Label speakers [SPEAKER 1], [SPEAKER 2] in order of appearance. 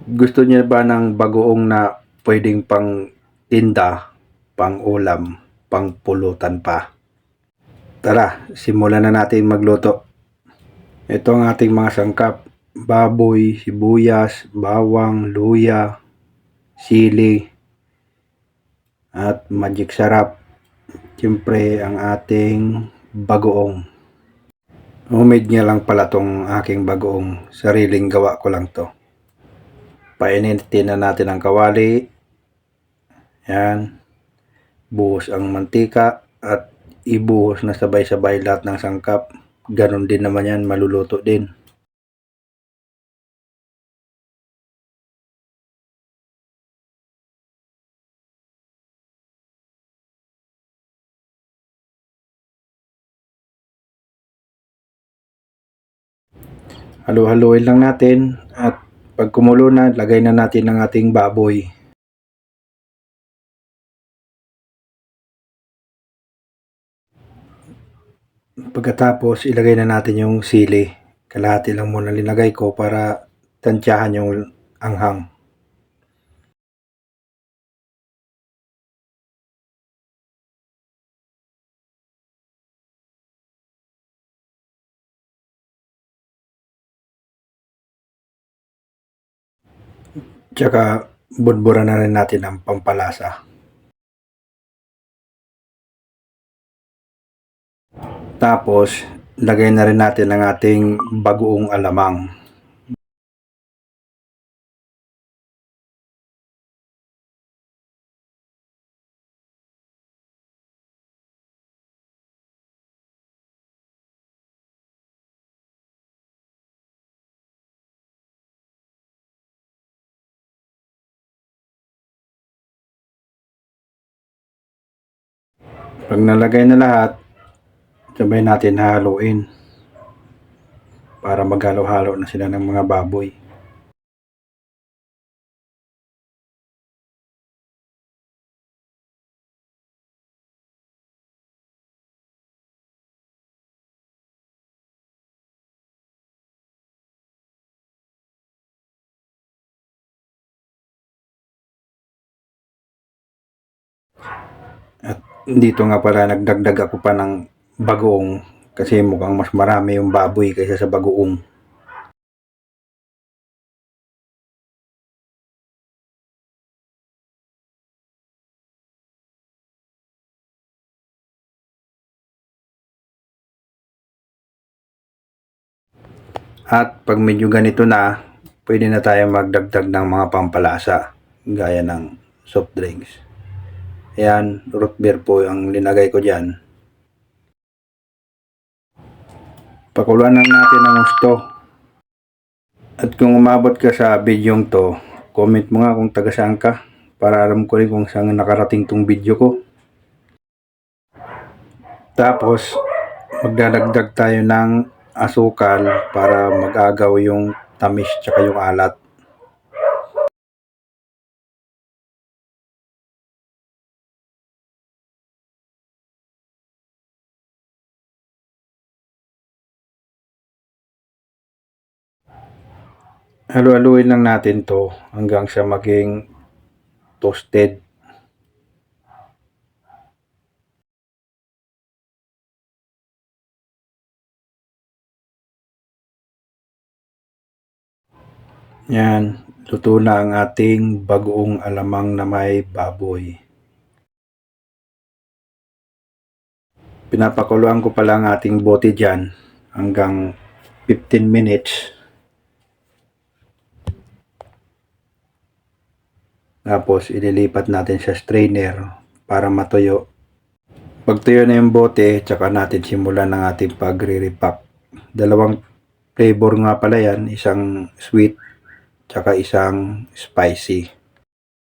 [SPEAKER 1] Gusto niya ba ng bagoong na pwedeng pang tinda, pang ulam, pang pulutan pa? Tara, simulan na natin magluto. Ito ang ating mga sangkap: baboy, sibuyas, bawang, luya, sili, at magic sarap. Siyempre ang ating bagoong. Homemade nga lang pala tong aking bagoong. Sariling gawa ko lang to. Painitin na natin ang kawali. Yan. Buhos ang mantika at ibuhos na sabay-sabay lahat ng sangkap. Ganon din naman yan, maluluto din. Halu-haluin lang natin at pag kumulo na, lagay na natin ang ating baboy. Pagkatapos, ilagay na natin yung sili. Kalahati lang muna linagay ko para tansyahan yung anghang. Tsaka budburan na rin natin ang pampalasa. Tapos, lagay na rin natin ang ating bagoong alamang. Pag nalagay na lahat, sabay natin haluin para maghalo-halo na sila ng mga baboy. At dito nga pala nagdagdag ako pa ng bagoong kasi mukhang mas marami yung baboy kaysa sa bagoong. At pag medyo ganito na, pwede na tayo magdagdag ng mga pampalasa gaya ng soft drinks. Ayan, root beer po ang linagay ko dyan. Pakuluan lang natin ng gusto. At kung umabot ka sa bidyong to, comment mo nga kung taga saan ka para alam ko rin kung saan nakarating tong video ko. Tapos, magdadagdag tayo ng asukal para mag-agaw yung tamis tsaka yung alat. Halu-haluin lang natin to hanggang sa maging toasted. Yan, luto na ang ating bagoong alamang na may baboy. Pinapakuluan ko pala ang ating bote dyan hanggang 15 minutes. Tapos ililipat natin sa strainer para matuyo. Pag tuyo na yung bote, tsaka natin simulan ng ating pagre-repack. Dalawang flavor nga pala yan, isang sweet tsaka isang spicy.